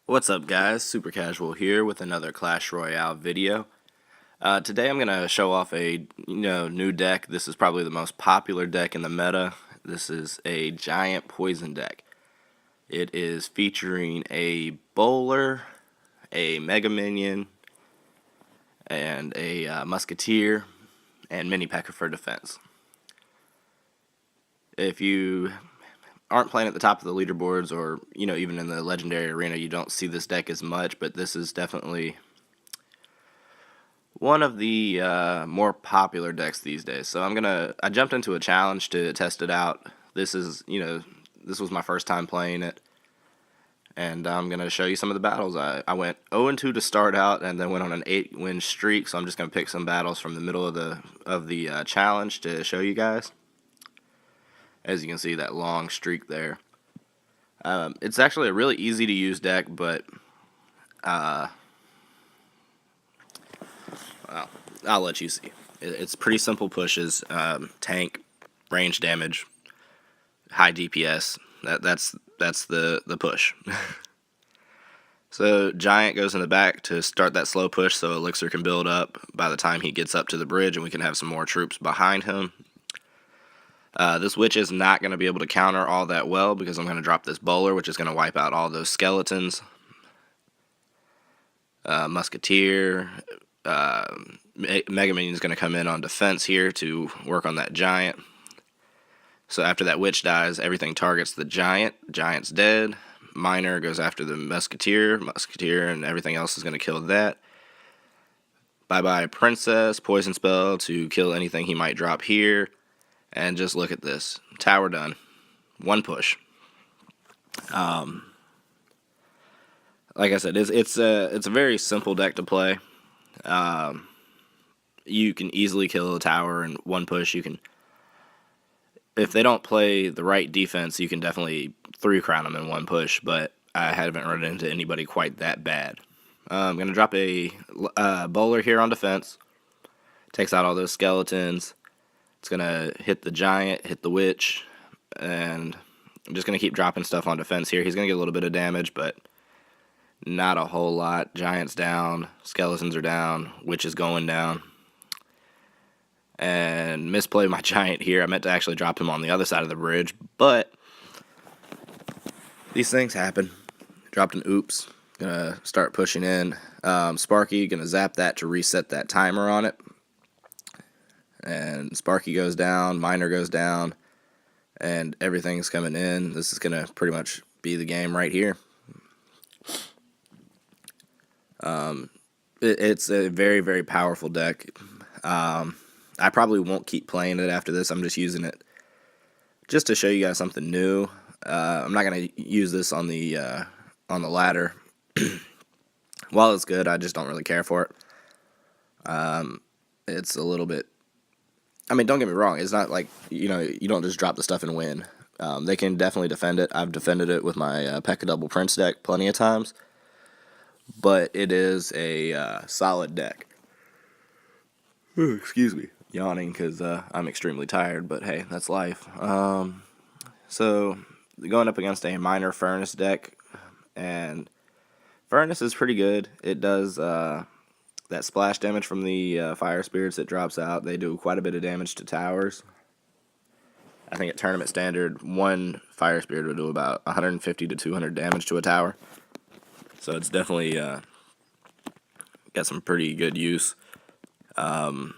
What's up, guys? Super Casual here with another Clash Royale video. Today I'm going to show off a new deck. This is probably the most popular deck in the meta. This is a giant poison deck. It is featuring a bowler, a mega minion, and a musketeer, and mini P.E.K.K.A for defense. If you aren't playing at the top of the leaderboards, or even in the legendary arena, you don't see this deck as much, but this is definitely one of the more popular decks these days. So I jumped into a challenge to test it out. This was my first time playing it, and I'm gonna show you some of the battles. I went 0-2 to start out, and then went on an 8-win streak. So I'm just gonna pick some battles from the middle of the challenge to show you guys. As you can see, that long streak there. It's actually a really easy to use deck, but well, I'll let you see. It's pretty simple pushes, tank, range damage, high DPS. That's the push. So Giant goes in the back to start that slow push, so Elixir can build up by the time he gets up to the bridge, and we can have some more troops behind him. This witch is not going to be able to counter all that well because I'm going to drop this bowler, which is going to wipe out all those skeletons. Musketeer, Mega Minion is going to come in on defense here to work on that giant. So after that witch dies, everything targets the giant. Giant's dead. Miner goes after the musketeer, and everything else is going to kill that. Bye-bye Princess, poison spell to kill anything he might drop here. And just look at this. Tower done. One push. Like I said, it's a very simple deck to play. You can easily kill a tower in one push. If they don't play the right defense, you can definitely 3-crown them in one push, but I haven't run into anybody quite that bad. I'm going to drop a bowler here on defense. Takes out all those skeletons. It's going to hit the giant, hit the witch, and I'm just going to keep dropping stuff on defense here. He's going to get a little bit of damage, but not a whole lot. Giant's down, skeletons are down, witch is going down. And misplay my giant here. I meant to actually drop him on the other side of the bridge, but these things happen. Dropped an oops. Gonna start pushing in. Sparky, gonna zap that to reset that timer on it. And Sparky goes down, Miner goes down, and everything's coming in. This is going to pretty much be the game right here. It's a very, very powerful deck. I probably won't keep playing it after this. I'm just using it just to show you guys something new. I'm not going to use this on the ladder. While it's good, I just don't really care for it. It's a little bit... I mean, don't get me wrong. It's not like, you don't just drop the stuff and win. They can definitely defend it. I've defended it with my P.E.K.K.A double Prince deck plenty of times. But it is a solid deck. Ooh, excuse me. Yawning because I'm extremely tired, but hey, that's life. So, going up against a minor Furnace deck, and Furnace is pretty good. It does... that splash damage from the fire spirits that drops out, they do quite a bit of damage to towers. I think at tournament standard, one fire spirit will do about 150 to 200 damage to a tower. So it's definitely got some pretty good use. Gonna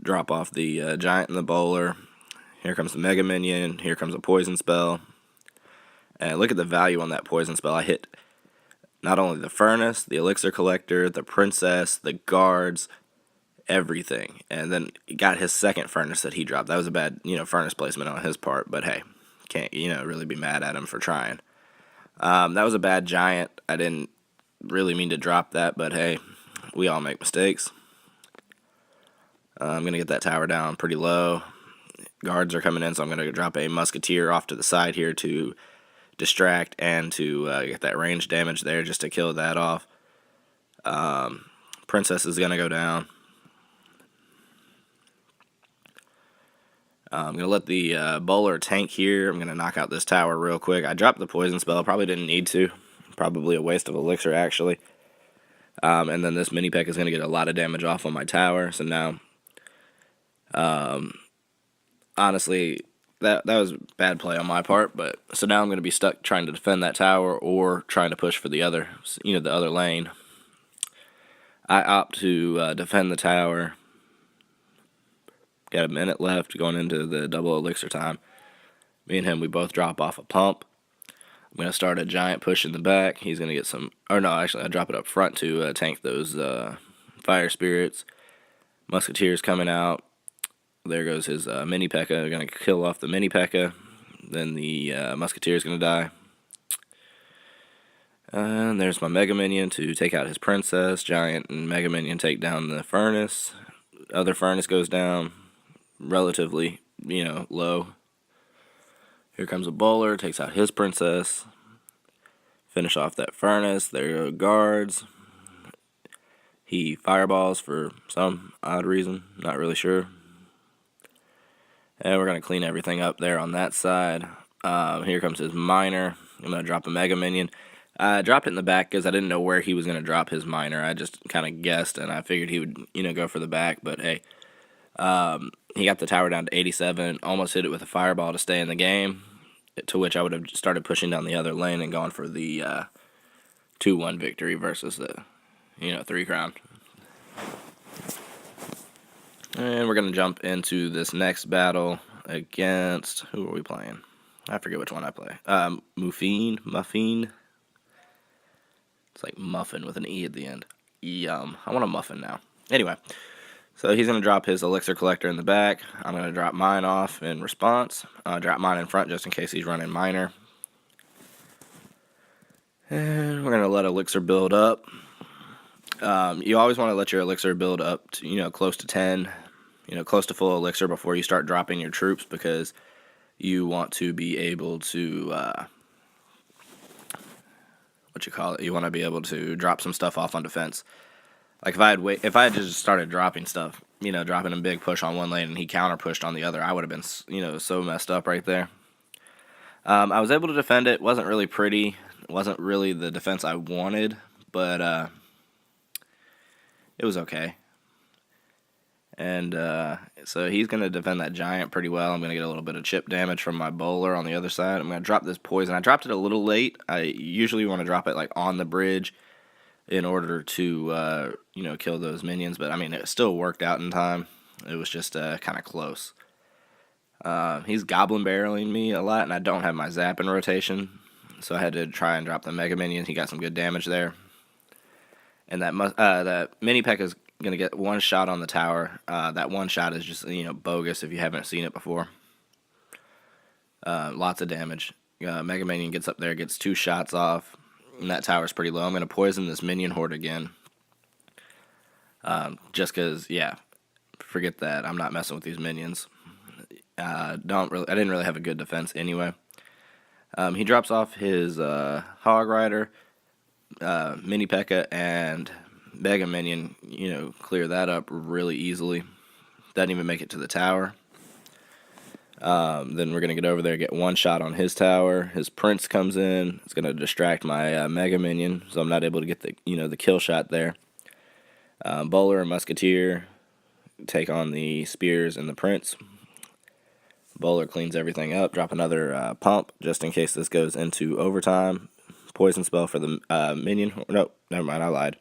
drop off the giant and the bowler. Here comes the mega minion. Here comes a poison spell. And look at the value on that poison spell. I hit not only the furnace, the elixir collector, the princess, the guards, everything. And then got his second furnace that he dropped. That was a bad, furnace placement on his part, but hey, can't, really be mad at him for trying. That was a bad giant. I didn't really mean to drop that, but hey, we all make mistakes. I'm going to get that tower down pretty low. Guards are coming in, so I'm going to drop a musketeer off to the side here to distract and to get that range damage there just to kill that off. Princess is going to go down. I'm going to let the bowler tank here. I'm going to knock out this tower real quick. I dropped the poison spell. Probably didn't need to. Probably a waste of elixir, actually. And then this mini peck is going to get a lot of damage off on my tower. So now, honestly, that was bad play on my part. But so now I'm going to be stuck trying to defend that tower or trying to push for the other, the other lane. I opt to defend the tower. Got a minute left going into the double elixir time. Me and him, we both drop off a pump. I'm going to start a giant push in the back. He's going to get some... Or no, actually, I drop it up front to tank those fire spirits. Musketeer's coming out. There goes his mini P.E.K.K.A. Going to kill off the mini P.E.K.K.A. Then the Musketeer's going to die. And there's my Mega Minion to take out his Princess. Giant and Mega Minion take down the Furnace. Other Furnace goes down. Relatively, low. Here comes a bowler, takes out his Princess. Finish off that Furnace. There go guards. He fireballs for some odd reason. Not really sure. And we're going to clean everything up there on that side. Here comes his miner. I'm going to drop a Mega Minion. I dropped it in the back because I didn't know where he was going to drop his miner. I just kind of guessed, and I figured he would, go for the back. But hey, he got the tower down to 87. Almost hit it with a fireball to stay in the game. To which I would have started pushing down the other lane and gone for the 2-1 victory versus the, 3-crown. And we're going to jump into this next battle against... Who are we playing? I forget which one I play. Muffin. It's like muffin with an E at the end. Yum. I want a muffin now. Anyway, so he's going to drop his elixir collector in the back. I'm going to drop mine off in response. Drop mine in front just in case he's running miner. And we're going to let elixir build up. You always want to let your elixir build up to, close to 10, close to full elixir before you start dropping your troops, because you want to be able to... You want to be able to drop some stuff off on defense. Like if I had just started dropping stuff, dropping a big push on one lane and he counter pushed on the other, I would have been, so messed up right there. I was able to defend it. Wasn't really pretty. It wasn't really the defense I wanted, but it was okay. And so he's going to defend that giant pretty well. I'm going to get a little bit of chip damage from my bowler on the other side. I'm going to drop this poison. I dropped it a little late. I usually want to drop it like on the bridge in order to, kill those minions. But, I mean, it still worked out in time. It was just kind of close. He's goblin barreling me a lot, and I don't have my zap in rotation. So I had to try and drop the Mega Minion. He got some good damage there. And that mini P.E.K.K.A. is going to get one shot on the tower. That one shot is just, bogus if you haven't seen it before. Lots of damage. Mega Minion gets up there, gets 2 shots off, and that tower's pretty low. I'm going to poison this minion horde again. Just because, forget that. I'm not messing with these minions. I didn't really have a good defense anyway. He drops off his Hog Rider, mini P.E.K.K.A. and Mega Minion, clear that up really easily. Doesn't even make it to the tower. Then we're going to get over there, get one shot on his tower. His Prince comes in. It's going to distract my Mega Minion, so I'm not able to get the kill shot there. Bowler and Musketeer take on the Spears and the Prince. Bowler cleans everything up. Drop another pump just in case this goes into overtime. Poison spell for the minion. No, never mind, I lied.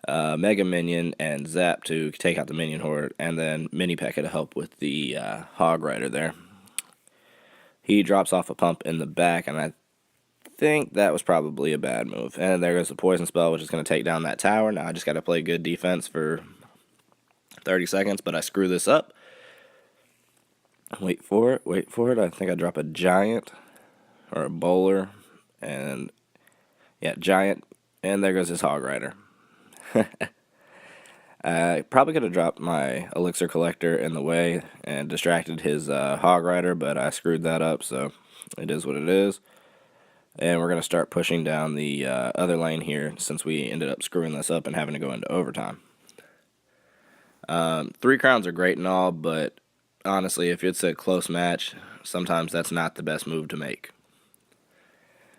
Mega Minion and Zap to take out the minion horde, and then mini P.E.K.K.A. to help with the Hog Rider there. He drops off a pump in the back, and I think that was probably a bad move. And there goes the poison spell, which is going to take down that tower. Now I just got to play good defense for 30 seconds, but I screw this up. Wait for it. I think I drop a giant or a bowler, and giant, and there goes his Hog Rider. I probably could have dropped my elixir collector in the way and distracted his Hog Rider, but I screwed that up, so it is what it is. And we're going to start pushing down the other lane here, since we ended up screwing this up and having to go into overtime. 3 crowns are great and all, but honestly, if it's a close match, sometimes that's not the best move to make.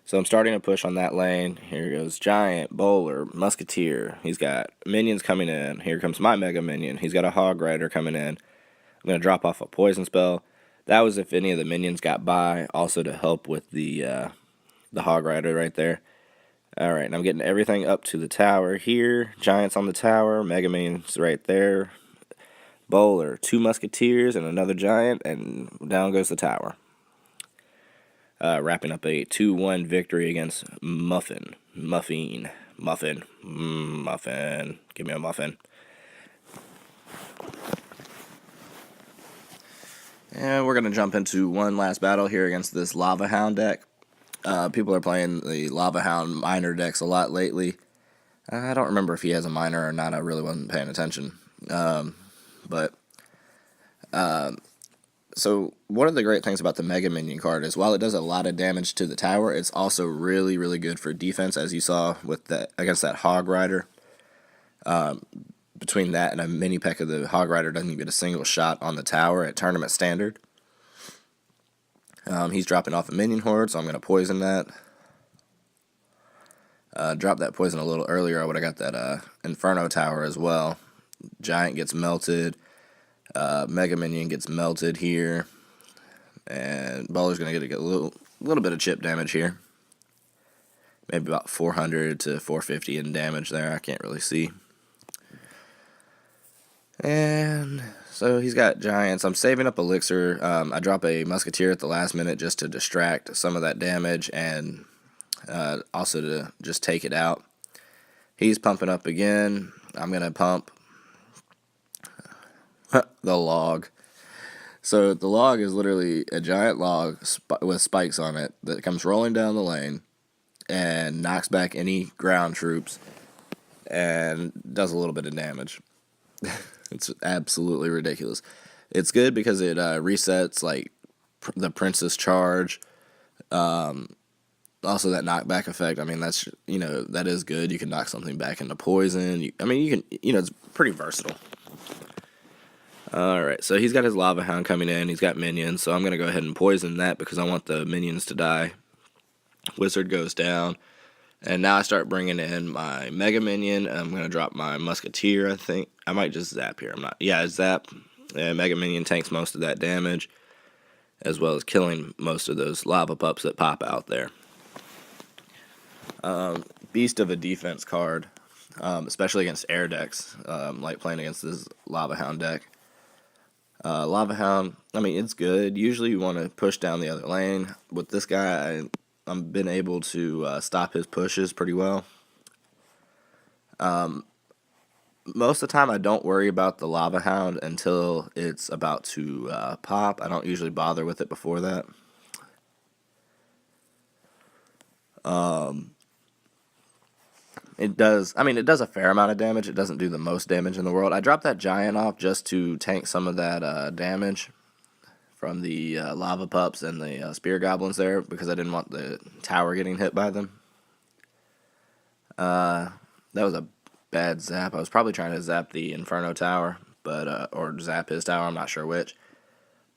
So I'm starting to push on that lane. Here goes Giant, Bowler, Musketeer. He's got minions coming in. Here comes my Mega Minion. He's got a Hog Rider coming in. I'm going to drop off a Poison Spell. That was if any of the minions got by, also to help with the Hog Rider right there. Alright, and I'm getting everything up to the tower here. Giants on the tower, Mega Minions right there. Bowler, 2 Musketeers, and another Giant, and down goes the tower. Wrapping up a 2-1 victory against Muffin. Give me a muffin. And we're going to jump into one last battle here against this Lava Hound deck. People are playing the Lava Hound miner decks a lot lately. I don't remember if he has a miner or not. I really wasn't paying attention. So one of the great things about the Mega Minion card is while it does a lot of damage to the tower, it's also really, really good for defense, as you saw with that against that Hog Rider. Between that and a mini peck of the Hog Rider doesn't even get a single shot on the tower at tournament standard. He's dropping off a minion horde, so I'm going to poison that. Drop that poison a little earlier, I would have got that Inferno tower as well. Giant gets melted. Mega Minion gets melted here. And Bowler's going to get a little bit of chip damage here. Maybe about 400 to 450 in damage there. I can't really see. And so he's got Giants. I'm saving up Elixir. I drop a Musketeer at the last minute just to distract some of that damage and also to just take it out. He's pumping up again. I'm going to pump the log. So the log is literally a giant log with spikes on it that comes rolling down the lane and knocks back any ground troops and does a little bit of damage. It's absolutely ridiculous. It's good because it resets like the Princess Charge. Also that knockback effect. I mean, that's, that is good. You can knock something back into poison. You can, it's pretty versatile. Alright, so he's got his Lava Hound coming in. He's got minions, so I'm going to go ahead and poison that because I want the minions to die. Wizard goes down. And now I start bringing in my Mega Minion. I'm going to drop my Musketeer, I think. I might just zap here. Zap. Mega Minion tanks most of that damage, as well as killing most of those lava pups that pop out there. Beast of a defense card, especially against air decks, like playing against this Lava Hound deck. Lava Hound, it's good. Usually you want to push down the other lane. With this guy, I've been able to stop his pushes pretty well. Most of the time I don't worry about the Lava Hound until it's about to pop. I don't usually bother with it before that. It does a fair amount of damage. It doesn't do the most damage in the world. I dropped that Giant off just to tank some of that damage from the lava pups and the spear goblins there because I didn't want the tower getting hit by them. That was a bad zap. I was probably trying to zap the Inferno tower, or zap his tower. I'm not sure which,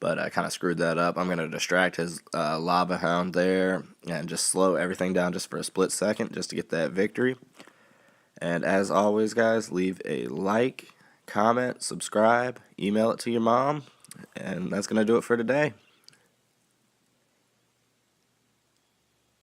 but I kind of screwed that up. I'm going to distract his Lava Hound there and just slow everything down just for a split second just to get that victory. And as always, guys, leave a like, comment, subscribe, email it to your mom, and that's going to do it for today.